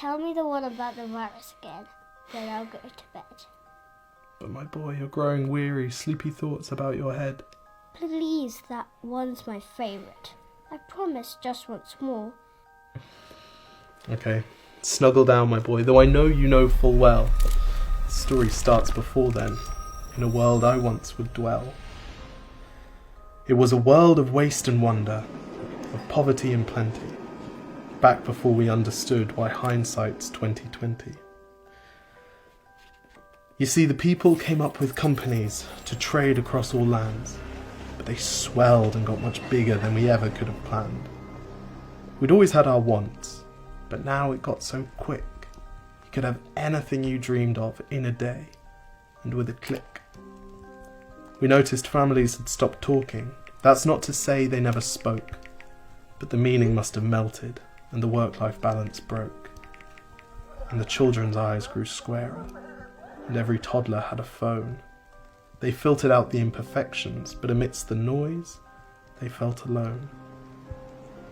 Tell me the one about the virus again, then I'll go to bed. But my boy, you're growing weary, sleepy thoughts about your head. Please, that one's my favourite. I promise just once more. Okay, snuggle down, my boy, though I know you know full well. The story starts before then, in a world I once would dwell. It was a world of waste and wonder, of poverty and plenty, back before we understood why hindsight's 2020. You see, the people came up with companies to trade across all lands, but they swelled and got much bigger than we ever could have planned. We'd always had our wants, but now it got so quick. You could have anything you dreamed of in a day, and with a click. We noticed families had stopped talking. That's not to say they never spoke, but the meaning must have melted, and the work-life balance broke. And the children's eyes grew squarer, and every toddler had a phone. They filtered out the imperfections, but amidst the noise, they felt alone.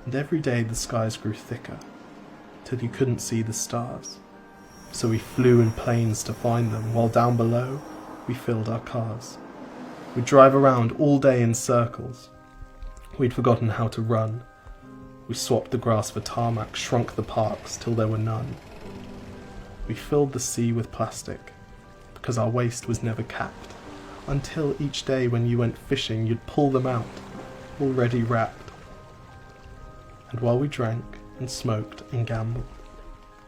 And every day the skies grew thicker, till you couldn't see the stars. So we flew in planes to find them, while down below, we filled our cars. We'd drive around all day in circles. We'd forgotten how to run. We swapped the grass for tarmac, shrunk the parks till there were none. We filled the sea with plastic, because our waste was never capped, until each day when you went fishing you'd pull them out, already wrapped. And while we drank and smoked and gambled,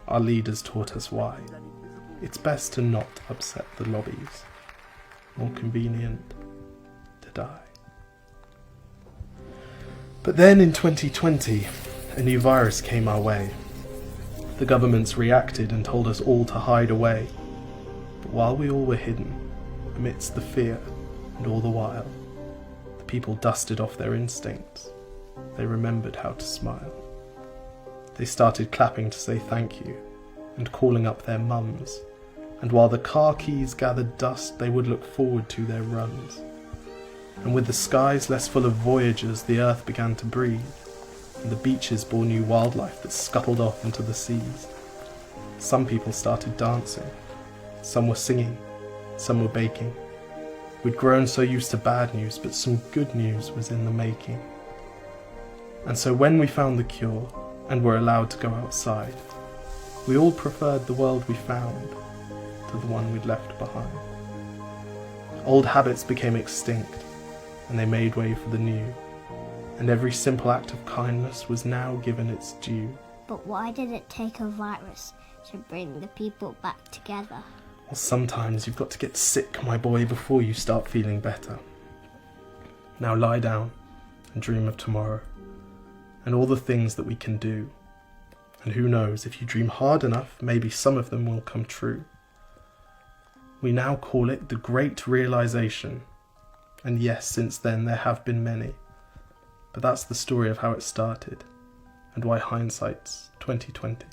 our leaders taught us why. It's best to not upset the lobbies. More convenient to die. But then in 2020, a new virus came our way. The governments reacted and told us all to hide away. But while we all were hidden, amidst the fear and all the while, the people dusted off their instincts. They remembered how to smile. They started clapping to say thank you and calling up their mums. And while the car keys gathered dust, they would look forward to their runs. And with the skies less full of voyagers, the earth began to breathe, and the beaches bore new wildlife that scuttled off into the seas. Some people started dancing, some were singing, some were baking. We'd grown so used to bad news, but some good news was in the making. And so when we found the cure, and were allowed to go outside, we all preferred the world we found to the one we'd left behind. Old habits became extinct, and they made way for the new, and every simple act of kindness was now given its due. But why did it take a virus to bring the people back together? Well, sometimes you've got to get sick, my boy, before you start feeling better. Now lie down and dream of tomorrow, and all the things that we can do. And who knows, if you dream hard enough, maybe some of them will come true. We now call it the Great Realization. And yes, since then there have been many. But that's the story of how it started, and why hindsight's 2020.